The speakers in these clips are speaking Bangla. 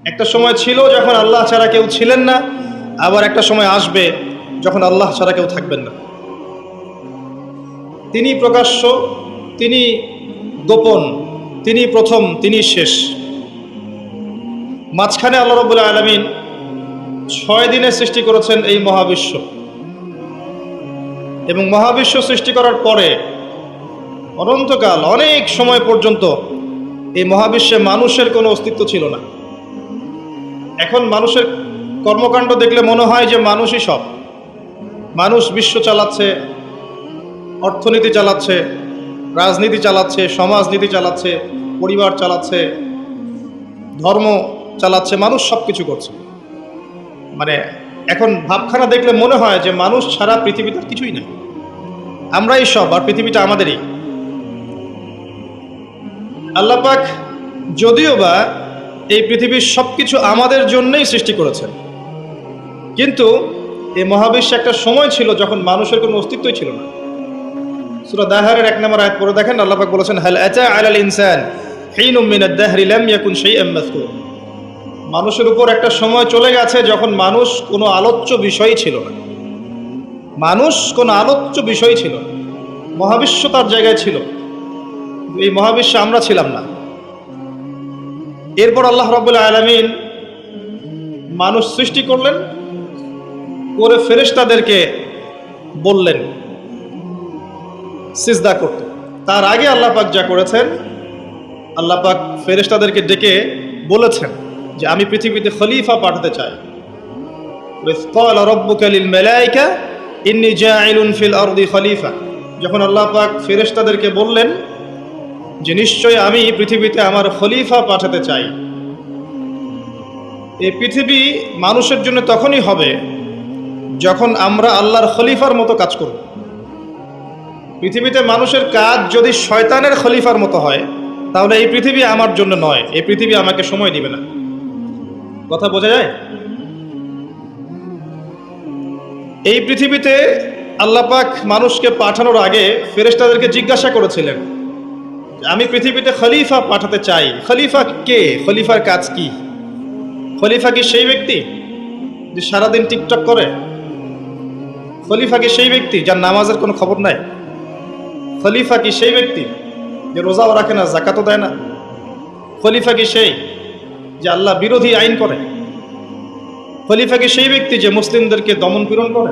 একটা সময় ছিল যখন আল্লাহ ছাড়া কেউ ছিলেন না, আবার একটা সময় আসবে যখন আল্লাহ ছাড়া কেউ থাকবেন না। তিনি প্রকাশ্য, তিনি গোপন, তিনি প্রথম, তিনি শেষ। মাঝখানে আল্লাহ রাব্বুল আলামিন 6 দিনে সৃষ্টি করেছেন এই মহাবিশ্ব, এবং মহাবিশ্ব সৃষ্টি করার পরে অনন্তকাল অনেক সময় পর্যন্ত এই মহাবিশ্বে মানুষের কোনো অস্তিত্ব ছিল না। এখন মানুষের কর্মকাণ্ড দেখলে মনে হয় যে মানুষই সব। মানুষ বিশ্ব চালাচ্ছে, অর্থনীতি চালাচ্ছে, রাজনীতি চালাচ্ছে, সমাজনীতি চালাচ্ছে, পরিবার চালাচ্ছে, ধর্ম চালাচ্ছে, মানুষ সব কিছু করছে। মানে এখন ভাবখানা দেখলে মনে হয় যে মানুষ ছাড়া পৃথিবীতে কিছুই নেই, আমরাই সব, আর পৃথিবীটা আমাদেরই। আল্লাহ পাক যদিও বা এই পৃথিবীর সব কিছু আমাদের জন্যই সৃষ্টি করেছেন, কিন্তু এই মহাবিশ্বে একটা সময় ছিল যখন মানুষের কোনো অস্তিত্বই ছিল না। সূরা দাহরের 1 নম্বর আয়াত পড়ে দেখেন, আল্লাহ পাক বলেছেন, হাল আতা আলাল ইনসান হিনুম মিনাদ দাহরি লাম ইয়াকুন শাইআন মাযকুর। মানুষের উপর একটা সময় চলে গেছে যখন মানুষ কোনো আলোচ্য বিষয়ই ছিল না। মানুষ কোনো আলোচ্য বিষয় ছিল না, মহাবিশ্ব তার জায়গায় ছিল, এই মহাবিশ্বে আমরা ছিলাম না। এরপর আল্লাহ রাব্বুল আলামিন মানুষ সৃষ্টি করলেন, করে ফেরেশতাদেরকে বললেন সিজদা করতে। তার আগে আল্লাহ পাক যা করেছেন, আল্লাহ পাক ফেরেশতাদেরকে ডেকে বলেছেন যে আমি পৃথিবীতে খলিফা পাঠাতে চাই। ওয়াইয ক্বালা রাব্বুকা লিল মালায়েকা ইন্নী জাইলুন ফিল আরদি খলিফা। যখন আল্লাহ পাক ফেরেশতাদেরকে বললেন যে নিশ্চয় আমি পৃথিবীতে আমার খলিফা পাঠাতে চাই, এই পৃথিবী মানুষের জন্য তখনই হবে যখন আমরা আল্লাহর খলিফার মতো কাজ করব। পৃথিবীতে মানুষের কাজ যদি শয়তানের খলিফার মতো হয়, তাহলে এই পৃথিবী আমার জন্য নয়, এই পৃথিবী আমাকে সময় দিবে না। কথা বোঝা যায়? এই পৃথিবীতে আল্লাহ পাক মানুষকে পাঠানোর আগে ফেরেশতাদেরকে জিজ্ঞাসা করেছিলেন, আমি পৃথিবীতে খলিফা পাঠাতে চাই। খলিফা কে? খলিফার কাজ কি? খলিফা কি সেই ব্যক্তি যে সারাদিন টিকটক করে? খলিফা কি সেই ব্যক্তি যার নামাজের কোনো খবর নাই? খলিফা কি সেই ব্যক্তি যে রোজাও রাখে না, যাকাতও দেয় না? খলিফা কি সেই যে আল্লাহ বিরোধী আইন করে? খলিফা কি সেই ব্যক্তি যে মুসলিমদেরকে দমন পীড়ন করে,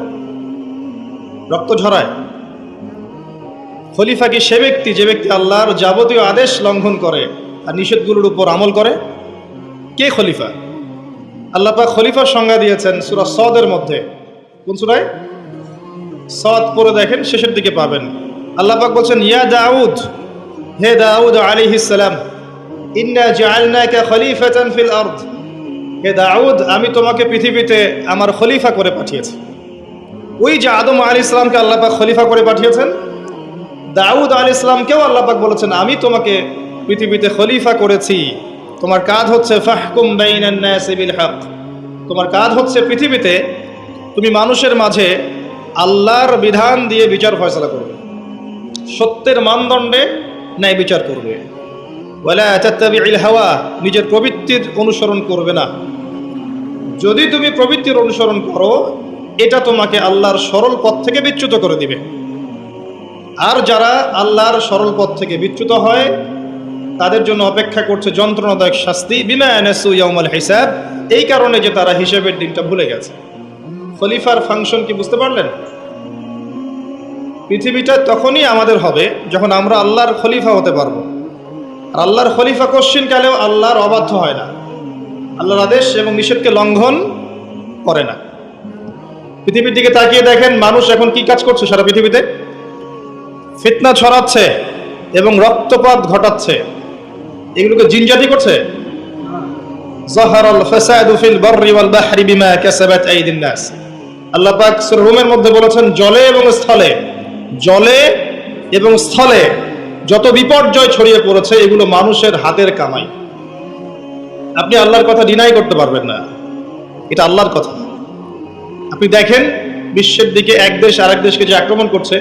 রক্ত ঝরায়? খলিফা কি সে ব্যক্তি যে ব্যক্তি আল্লাহর যাবতীয় আদেশ লঙ্ঘন করে আর নিষেধগুলোর উপর আমল করে? কে খলিফা? আল্লাহ পাক খলিফার সংজ্ঞা দিয়েছেন সূরা সদের মধ্যে। কোন সূরায়? সদ পড়ে দেখেন, শেষের দিকে পাবেন। আল্লাহ পাক বলছেন, ইয়া দাউদ, হে দাউদ আলাইহিস সালাম, ইন্না জাআলনাকা খলিফাতান ফিল আরদ। হে দাউদ, আমি তোমাকে পৃথিবীতে আমার খলিফা করে পাঠিয়েছি। ওই যে আদম আলাইহিস সালামকে আল্লাহ পাক খলিফা করে পাঠিয়েছেন, দাউদ আলাইহিস সালামকেও আল্লাহ পাক বলেছেন আমি তোমাকে পৃথিবীতে খলিফা করেছি। তোমার কাজ হচ্ছে ফাহকুম বাইনান নাসি বিল হক। তোমার কাজ হচ্ছে পৃথিবীতে তুমি মানুষের মাঝে আল্লাহর বিধান দিয়ে বিচার ফয়সালা করবে, সত্যের মানদণ্ডে ন্যায় বিচার করবে। ওয়ালা তাত্তাবিউল হাওয়া, নিজের প্রবৃত্তির অনুসরণ করবে না। যদি তুমি প্রবৃত্তির অনুসরণ করো, এটা তোমাকে আল্লাহর সরল পথ থেকে বিচ্যুত করে দিবে। আর যারা আল্লাহর সরল পথ থেকে বিচ্যুত হয়, তাদের জন্য অপেক্ষা করছে যন্ত্রণাদায়ক শাস্তি। বিমা নাসু ইয়াউমাল হিসাব, এই কারণে যে তারা হিসাবের দিনটা ভুলে গেছে। খলিফার ফাংশন কি বুঝতে পারলেন? পৃথিবীটা তখনই আমাদের হবে যখন আমরা আল্লাহর খলিফা হতে পারবো। আর আল্লাহর খলিফা কোশ্চিনকালেও আল্লাহর অবাধ্য হয় না, আল্লাহর আদেশ এবং নিষেধকে লঙ্ঘন করে না। পৃথিবীর দিকে তাকিয়ে দেখেন মানুষ এখন কি কাজ করছে সারা পৃথিবীতে? ফিতনা ছড়াচ্ছে এবং রক্তপাত ঘটাচ্ছে। এগুলোকে জিনজাতি করছে। যাহারাল ফাসাদু ফিল বাররি ওয়াল বাহরি বিমা কাসাবাত আইদিন নাস। আল্লাহ পাক সূরা রুমের মধ্যে বলেছেন, জলে এবং স্থলে যত বিপর্যয় ছড়িয়ে পড়েছে এগুলো মানুষের হাতের কামাই। আপনি আল্লাহর কথা ডিনাই করতে পারবেন না, এটা আল্লাহর কথা। আপনি দেখেন বিশ্বের দিকে এক দেশ আরেক দেশকে যে আক্রমণ করছে,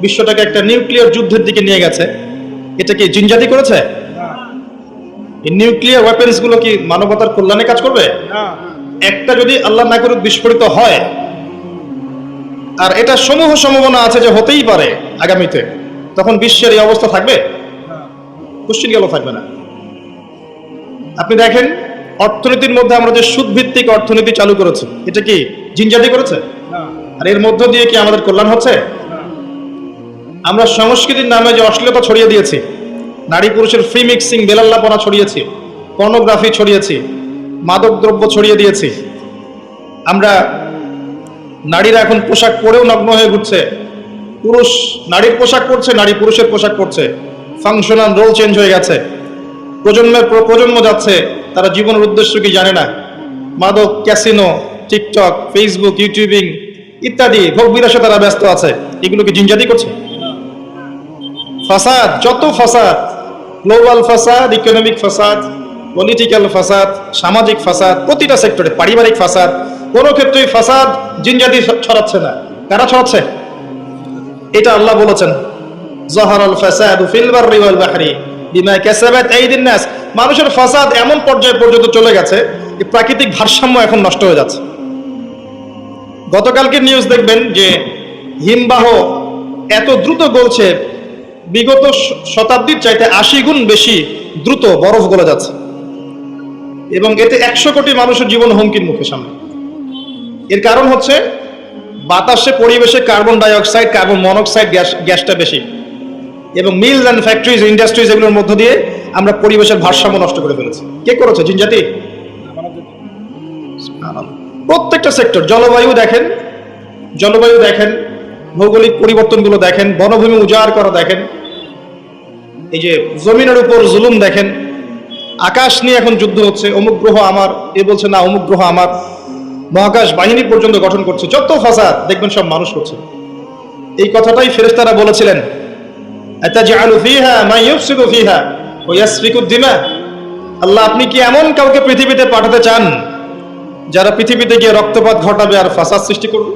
বিশ্বটাকে একটা নিউক্লিয়ার যুদ্ধের দিকে নিয়ে গেছে, এটা কি জিনজাতি করেছে? এই নিউক্লিয়ার ওয়েপেন্স গুলো কি মানবতার কল্যাণে কাজ করবে? একটা যদি আল্লাহ না করুক বিস্ফোরিত হয়, আর এটা সমূহ সম্ভাবনা আছে যে হতেই পারে আগামীতে, তখন বিশ্বের এই অবস্থা থাকবে? কোশ্চিন গেল থাকবে না। আপনি দেখেন অর্থনীতির মধ্যে আমরা যে সুদ ভিত্তিক অর্থনীতি চালু করেছি, এটা কি জিনজাতি করেছে? আর এর মধ্য দিয়ে কি আমাদের কল্যাণ হচ্ছে? আমরা সংস্কৃতির নামে যে অশ্লীলতা ছড়িয়ে দিয়েছি, নারী পুরুষের ফ্রি মিক্সিং বেলাল্লাপনা ছড়িয়েছি, পর্নোগ্রাফি ছড়িয়েছি, মাদক দ্রব্য ছড়িয়ে দিয়েছি, আমরা নারীরা এখন পোশাক পরেও নগ্ন হয়ে ঘুরছে, পুরুষ নারীর পোশাক পরছে, নারী পুরুষের পোশাক পরছে, ফাংশনাল রোল চেঞ্জ হয়ে গেছে, প্রজন্মের পর প্রজন্ম যাচ্ছে, তারা জীবনের উদ্দেশ্য কি জানে না, মাদক, ক্যাসিনো, টিকটক, ফেসবুক, ইউটিউবিং ইত্যাদি ভোগ বিলাসে তারা ব্যস্ত আছে। এগুলো কি জিনজাতি করছে? ফাসাদ, যত ফাসাদ, গ্লোবাল ফাসাদ, ইকোনমিক ফাসাদ, পলিটিক্যাল ফাসাদ, সামাজিক ফাসাদ, প্রতিটা সেক্টরে, পারিবারিক ফাসাদ, কোনো ক্ষেত্রেই ফাসাদ জিনজাতি ছড়াচ্ছে না। কারা ছড়াচ্ছে? এটা আল্লাহ বলেছেন, যাহারাল ফাসাদু ফিল বাররি ওয়াল বাহরি বিমা কাসাবাত আইদিন নাস। মানুষের ফাসাদ এমন পর্যায়ে পর্যন্ত চলে গেছে যে প্রাকৃতিক ভারসাম্য এখন নষ্ট হয়ে যাচ্ছে। গতকালকে নিউজ দেখবেন যে হিমবাহ এত দ্রুত গলছে, বিগত শতাব্দীর চাইতে 80 গুণ বেশি দ্রুত বরফ গলে যাচ্ছে, এবং এতে 100 কোটি মানুষের জীবন হুমকির মুখে সামনে। এর কারণ হচ্ছে বাতাসে, পরিবেশে carbon die oxide, carbon monoxide গ্যাসটা বেশি, এবং মিলস অ্যান্ড ফ্যাক্টরিজ, ইন্ডাস্ট্রিজ, এগুলোর মধ্য দিয়ে আমরা পরিবেশের ভারসাম্য নষ্ট করে ফেলেছি। কে করেছে? জিনজাতি। প্রত্যেকটা সেক্টর, জলবায়ু দেখেন, ভৌগোলিক পরিবর্তনগুলো দেখেন, বনভূমি উজাড় করা দেখেন, এই যে জমিনের উপর জুলুম দেখেন, আকাশ নিয়ে এখন যুদ্ধ হচ্ছে, অমুক গ্রহ আমার, এ বলছে না অমুক গ্রহ আমার, মহাকাশ বাহিনী পর্যন্ত গঠন করছে, যত ফাসাদ দেখবেন সব মানুষ করছে। এই কথাটাই ফেরেশতারা বলেছিলেন, আতাজআলু ফীহা মা ইউফসিদু ফীহা ওয়া ইয়াসফিকু দিমা। আল্লাহ, আপনি কি এমন কাউকে পৃথিবীতে পাঠাতে চান যারা পৃথিবীতে গিয়ে রক্তপাত ঘটাবে আর ফাসাদ সৃষ্টি করবে?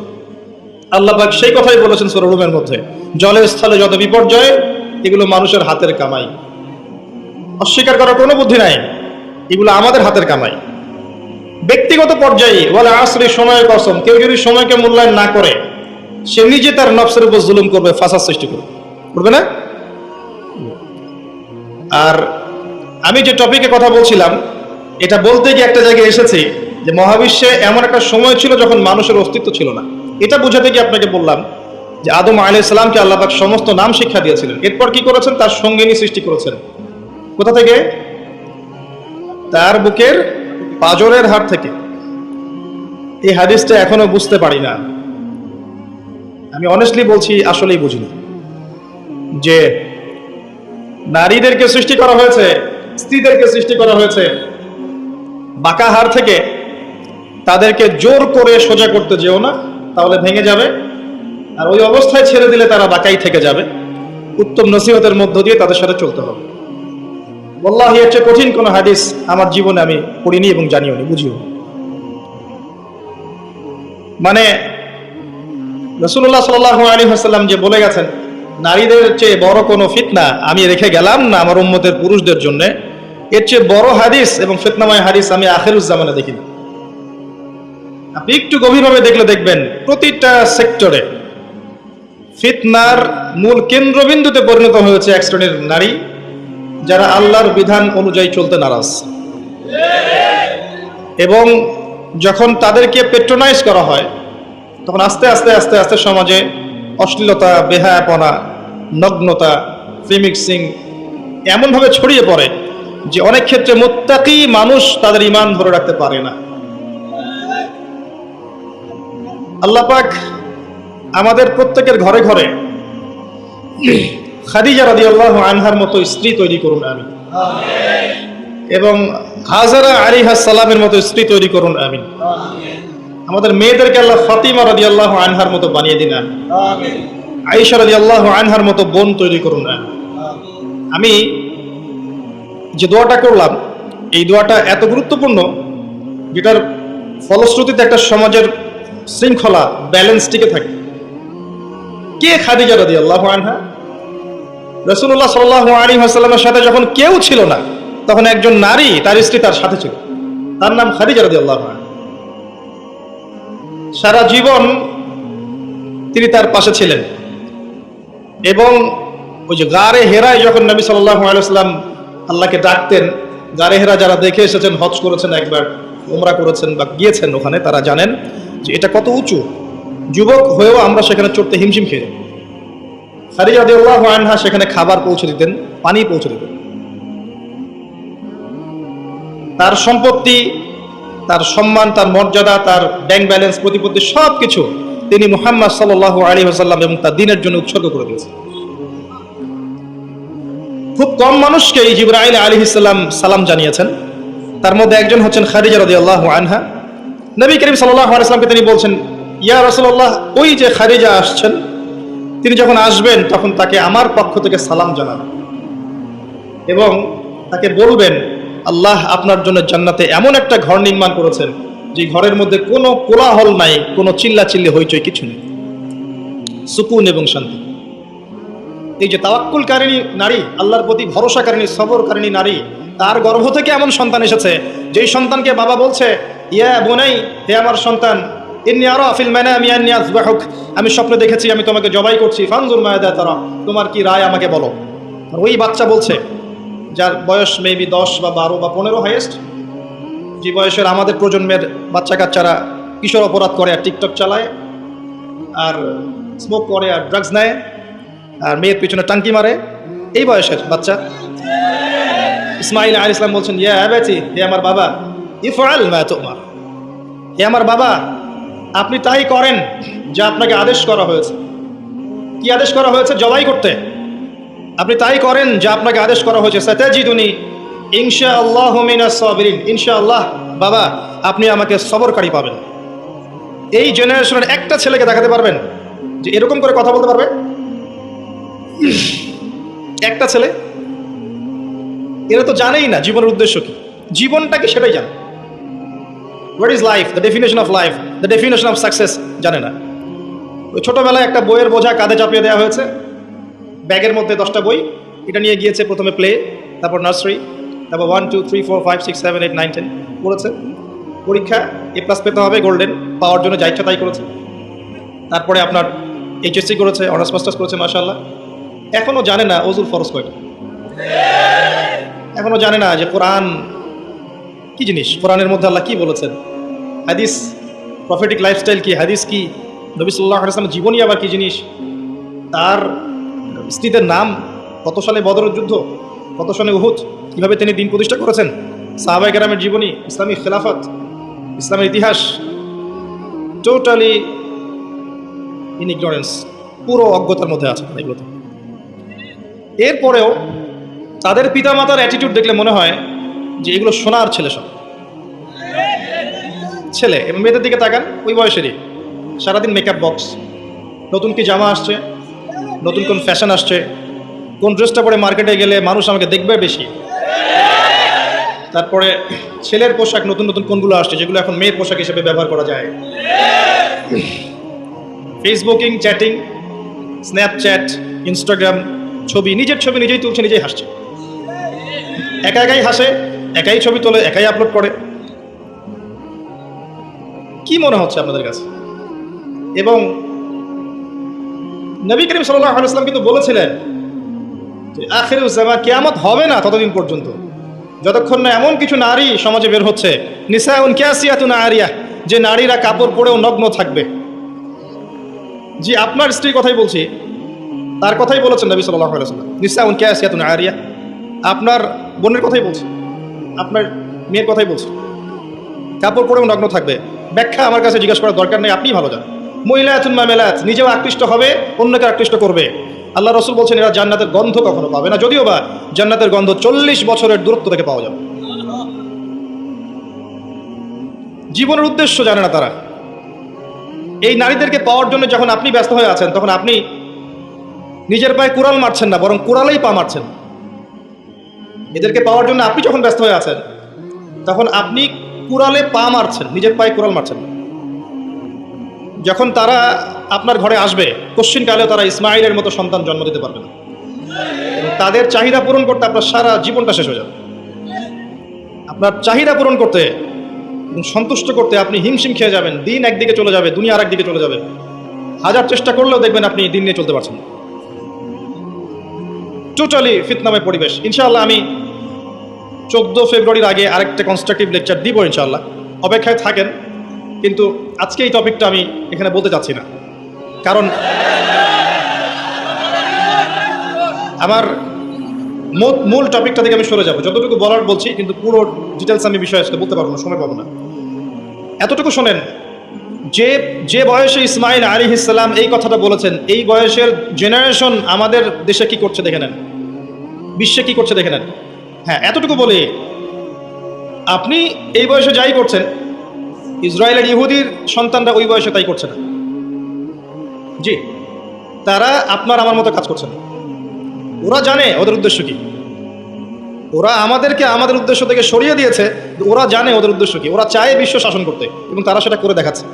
আল্লাহ পাক সেই কথাই বলেছেন সূরা রুমের মধ্যে, জলে স্থলে যত বিপর্যয়, এগুলো মানুষের হাতের কামাই। অস্বীকার করার কোনো বুদ্ধি নাই, এগুলো আমাদের হাতের কামাই। ব্যক্তিগত পর্যায়ে ওয়াল আসরি, সময়ের কসম, কেউ যদি সময়কে মূল্যায়ন না করে, সে নিজে তার নফসের উপর জুলুম করবে, ফাসাদ সৃষ্টি করবে না? আর আমি যে টপিকে কথা বলছিলাম, এটা বলতে গিয়ে একটা জায়গায় এসেছি যে মহাবিশ্বে এমন একটা সময় ছিল যখন মানুষের অস্তিত্ব ছিল না। এটা বোঝাতে গিয়ে আপনাকে বললাম যে আদম আলাইহিস সালামকে আল্লাহ পাক সমস্ত নাম শিক্ষা দিয়েছিলেন। এরপর কি করেছেন? তার সঙ্গিনী সৃষ্টি করেছেন। কোথা থেকে? তার বুকের পাঁজরের হাড় থেকে। এই হাদিসটা এখনো বুঝতে পারি না, আমি অনেস্টলি বলছি, আসলেই বুঝিনি যে নারীদেরকে সৃষ্টি করা হয়েছে, স্ত্রীদেরকে সৃষ্টি করা হয়েছে বাঁকা হাড় থেকে। তাদেরকে জোর করে সোজা করতে যেও না, তাহলে ভেঙে যাবে, আর ওই অবস্থায় ছেড়ে দিলে তারা বাঁকাই থেকে যাবে। উত্তম নসিহতের মধ্য দিয়ে তাদের সাথে চলতে হবে। ওয়াল্লাহি, এর চেয়ে কঠিন কোনো হাদিস আমার জীবনে আমি পড়িনি এবং জানিও নি, বুঝিও। মানে রাসূলুল্লাহ সাল্লাল্লাহু আলাইহি ওয়াসাল্লাম যে বলে গেছেন, নারীদের চেয়ে বড় কোনো ফিতনা আমি রেখে গেলাম না আমার উম্মতের পুরুষদের জন্য, এর চেয়ে বড় হাদিস এবং ফিতনাময় হাদিস আমি আখিরুজ জামানে দেখিনি। আপনি একটু গভীরভাবে দেখলে দেখবেন প্রতিটা সেক্টরে ফিতনার মূল কেন্দ্রবিন্দুতে পরিণত হয়েছে এক শ্রেণীর নারী, যারা আল্লাহর বিধান অনুযায়ী চলতে নারাজ। এবং যখন তাদেরকে পেট্রোনাইজ করা হয়, তখন আস্তে আস্তে আস্তে আস্তে সমাজে অশ্লীলতা, বেহায়াপনা, নগ্নতা, ফ্রি মিক্সিং এমনভাবে ছড়িয়ে পড়ে যে অনেক ক্ষেত্রে মুত্তাকি মানুষ তাদের ঈমান ধরে রাখতে পারে না। আল্লাহ পাক আমাদের প্রত্যেকের ঘরে ঘরে খাদিজা রাদিয়াল্লাহু আনহার মতো স্ত্রী তৈরি করুন আমিন, এবং হাজারা আলাইহিস সালামের মতো স্ত্রী তৈরি করুন আমিন। আমাদের মেয়েদেরকে আল্লাহ ফাতিমা রাদিয়াল্লাহু আনহার মতো বানিয়ে দিন আমিন। আয়েশা রাদিয়াল্লাহু আনহার মতো বোন তৈরি করুন আমিন। আমি যে দোয়াটা করলাম, এই দোয়াটা এত গুরুত্বপূর্ণ, যেটার ফলশ্রুতিতে একটা সমাজের শৃঙ্খলা, ব্যালেন্স টিকে থাকে। কে খাদিজা রাদিয়াল্লাহু আনহা? রাসূলুল্লাহ সাল্লাল্লাহু আলাইহি ওয়াসাল্লামের সাথে যখন কেউ ছিল না, তখন একজন নারী তার স্ত্রী তার সাথে ছিল, তার নাম খাদিজা রাদিয়াল্লাহু আনহা। সারা জীবন তিনি তার পাশে ছিলেন। এবং ওই যে গারে হেরায় যখন নবী সাল্লাল্লাহু আলাইহি ওয়াসাল্লাম আল্লাহকে ডাকতেন, গারে হেরা যারা দেখে এসেছেন, হজ করেছেন, একবার উমরা করেছেন বা গিয়েছেন ওখানে, তারা জানেন যে এটা কত উঁচু। যুবক হয়েও আমরা সেখানে চড়তে হিমশিম খেয়ে। খাদিজা রাদিয়াল্লাহু আনহা সেখানে খাবার পৌঁছে দিতেন, পানি পৌঁছে দিতেন। তার সম্পত্তি, তার সম্মান, তার মর্যাদা, তার ব্যাংক ব্যালেন্স, প্রতিপত্তি সব কিছু তিনি মুহাম্মদ সাল্লাল্লাহু আলাইহি ওয়াসাল্লাম এবং তার দ্বীনের জন্য উৎসর্গ করে দিয়েছেন। খুব কম মানুষকে জিবরাইল আলাইহিস সালাম সালাম জানিয়েছেন, তার মধ্যে একজন হচ্ছেন খাদিজা রাদিয়াল্লাহু আনহা। নবী করিম সাল্লাল্লাহু আলাইহি ওয়াসাল্লামকে তিনি বলছেন, ইয়া রাসূলুল্লাহ, ওই যে খাদিজা আসছেন, তিনি যখন আসবেন তখন তাকে আমার পক্ষ থেকে সালাম জানাবেন এবং তাকে বলবেন, আল্লাহ আপনার জন্য জান্নাতে এমন একটা ঘর নির্মাণ করেছেন যে ঘরের মধ্যে কোনো কোলাহল নাই, কোনো চিল্লাচিল্লি হইচই কিছু নেই, সুকুন এবং শান্তি। এই যে তাওয়াক্কুলকারিণী নারী, আল্লাহর প্রতি ভরসাকারিণী, সবরকারিণী নারী, তার গর্ভ থেকে এমন সন্তান এসেছে যেই সন্তানকে বাবা বলছে, ইয়া বুনাই, হে আমার সন্তান, ইন্নী আরা ফিল মানামি আন্নী আযবাহুক, আমি স্বপ্নে দেখেছি আমি তোমাকে জবাই করছি, ফানজুর মাযা তারা, তোমার কি রায় আমাকে বলো। আর ওই বাচ্চা বলছে, যার বয়স মেবি 10 বা 12 বা 15 হাইয়েস্ট, যে বয়সের আমাদের প্রজন্মের বাচ্চা কাচ্চারা কিশোর অপরাধ করে আর টিকটক চালায় আর স্মোক করে আর ড্রাগস নেয় আর মেয়ের পিছনে টাঙ্কি মারে, এই বয়সের বাচ্চা। ইসমাইল আলাইহিস সালাম বলছেন, ইয়া আবাতি, হে আমার বাবা, ইফআল মা তুমার, হে আমার বাবা, আপনি তাই করেন যা আপনাকে আদেশ করা হয়েছে। কি আদেশ করা হয়েছে? জবাই করতে। আপনি তাই করেন যা আপনাকে আদেশ করা হয়েছে। সাতাজিদুনি ইনশাআল্লাহু মিনাস সাবিরিন, ইনশাআল্লাহ বাবা আপনি আমাকে সবরকারী পাবেন। এই জেনারেশনের একটা ছেলেকে দেখাতে পারবেন যে এরকম করে কথা বলতে পারবে? একটা ছেলে? এরা তো জানেই না জীবনের উদ্দেশ্য কি, জীবনটা কি সেটাই জানে। What is life, the definition of life, the definition of success জানে না। ওই ছোটবেলায় একটা বইয়ের বোঝা কাঁধে চাপিয়ে দেওয়া হয়েছে, ব্যাগের মধ্যে 10টা বই, এটা নিয়ে গিয়েছে প্রথমে প্লে, তারপর নার্সারি, তারপর 1 2 3 4 5 6 7 8 9 10 পড়েছে। পরীক্ষা A+ পেতে হবে, গোল্ডেন পাওয়ার জন্য যা ইচ্ছা তাই করেছে। তারপরে আপনার HSC করেছে, অনার্স মাস্টার্স করেছে, মাশাআল্লাহ। এখনো জানে না ওযুর ফরজ কয়টা, এখনো জানে না যে কোরআন কি জিনিস, কোরআনের মধ্যে আল্লাহ কি বলেছেন, হাদিস, প্রফেটিক লাইফস্টাইল কি, হাদিস কি, নবী সাল্লাল্লাহু আলাইহি ওয়াসাল্লামের জীবনী আবার কি জিনিস, তার স্ত্রীদের নাম, কত সালে বদরের যুদ্ধ, কত সালে উহুদ, কিভাবে তিনি দিন প্রতিষ্ঠা করেছেন, সাহাবায়ে কেরামের জীবনী, ইসলামী খেলাফত, ইসলামের ইতিহাস, টোটালি ইন ইগনোরেন্স, পুরো অজ্ঞতার মধ্যে আছে এগুলো। এরপরেও তাদের পিতামাতার অ্যাটিটিউড দেখলে মনে হয় যে এগুলো সোনার ছেলে, সব ছেলে। এবং মেয়েদের দিকে তাকান, ওই বয়সেরই সারাদিন মেকআপ বক্স, নতুন কি জামা আসছে, নতুন কোন ফ্যাশন আসছে, কোন ড্রেসটা পরে মার্কেটে গেলে মানুষ আমাকে দেখবে বেশি। তারপরে ছেলের পোশাক নতুন নতুন কোনগুলো আসছে যেগুলো এখন মেয়ের পোশাক হিসেবে ব্যবহার করা যায়। ফেসবুকিং, চ্যাটিং, স্ন্যাপচ্যাট, ইনস্টাগ্রাম, ছবি, নিজের ছবি নিজেই তুলছে, নিজেই হাসছে, একা একাই হাসে, একাই ছবি তোলে, একাই আপলোড করে। কি মনে হচ্ছে আপনাদের কাছে? এবং নবী করিম সাল্লাল্লাহু আলাইহি ওয়াসাল্লাম কিন্তু বলেছিলেন যে আখিরুজ জামান, কিয়ামত হবে না ততদিন পর্যন্ত যতক্ষণ না এমন কিছু নারী সমাজে বের হচ্ছে, নিসাউন কাসিয়াতুন আরিয়া, যে নারীরা কাপড় পরেও নগ্ন থাকবে। জি, আপনার স্ত্রীর কথাই বলছি, তার কথাই বলেছেন নবী সাল্লাল্লাহু আলাইহি ওয়াসাল্লাম, নিসাউন কাসিয়াতুন আরিয়া। আপনার বোনের কথাই বলছি, আপনার মেয়ের কথাই বলছি, কাপড় পরেও নগ্ন থাকবে। ব্যাখ্যা আমার কাছে জিজ্ঞাসা করার দরকার নেই, আপনি ভালো জানেন। মহিলাতুন মামেলাত, নিজেও আকৃষ্ট হবে, অন্যকে আকৃষ্ট করবে। আল্লাহ রাসূল বলছেন এরা জান্নাতের গন্ধ কখনো পাবে না, যদিও বা জান্নাতের গন্ধ 40 বছরের দূরত্ব থেকে পাওয়া যাবে। জীবনের উদ্দেশ্য জানে না তারা। এই নারীদেরকে পাওয়ার জন্য যখন আপনি ব্যস্ত হয়ে আছেন, তখন আপনি নিজের পায়ে কুড়াল মারছেন না, বরং কুড়ালেই পা মারছেন। এদেরকে পাওয়ার জন্য আপনি যখন ব্যস্ত হয়ে আছেন, তখন আপনি কুড়ালে পা মারছেন, নিজের পায়ে কুড়াল মারছেন। যখন তারা আপনার ঘরে আসবে, কশ্চিনকালেও তারা ইসমাইলের মতো সন্তান জন্ম দিতে পারবে না। তাদের চাহিদা পূরণ করতে আপনার সারা জীবনটা শেষ হয়ে যাবে। আপনার চাহিদা পূরণ করতে এবং সন্তুষ্ট করতে আপনি হিমশিম খেয়ে যাবেন, দিন একদিকে চলে যাবে, দুনিয়া আর একদিকে চলে যাবে। হাজার চেষ্টা করলেও দেখবেন আপনি দিন নিয়ে চলতে পারছেন। টোটালি ফিতনাময় পরিবেশ। ইনশাআল্লাহ আমি 14 ফেব্রুয়ারির আগে আরেকটা কনস্ট্রাকটিভ লেকচার দিব ইনশাআল্লাহ, অপেক্ষায় থাকেন। কিন্তু আজকে এই টপিকটা আমি এখানে বলতে চাচ্ছি না, কারণ আমার মূল টপিকটা থেকে আমি সরে যাব। যতটুকু বলার বলছি, কিন্তু পুরো ডিটেলস আমি বিষয় আজকে বলতে পারবো না, সময় পাবো না। এতটুকু শোনেন, যে বয়সে ইসমাইল আলাইহিস সালাম এই কথাটা বলেছেন, এই বয়সের জেনারেশন আমাদের দেশে কি করছে দেখে নেন, বিশ্বে কি করছে দেখে নেন। হ্যাঁ, এতটুকু বলি, আপনি এই বয়সে যাই করছেন, ইসরায়েলের ইহুদির সন্তানরা ওই বয়সে তাই করছে না। জি, তারা আপনার আমার মতো কাজ করছে না। ওরা জানে ওদের উদ্দেশ্য কি। ওরা আমাদেরকে আমাদের উদ্দেশ্য থেকে সরিয়ে দিয়েছে, ওরা জানে ওদের উদ্দেশ্য কি। ওরা চায় বিশ্ব শাসন করতে, এবং তারা সেটা করে দেখাচ্ছে।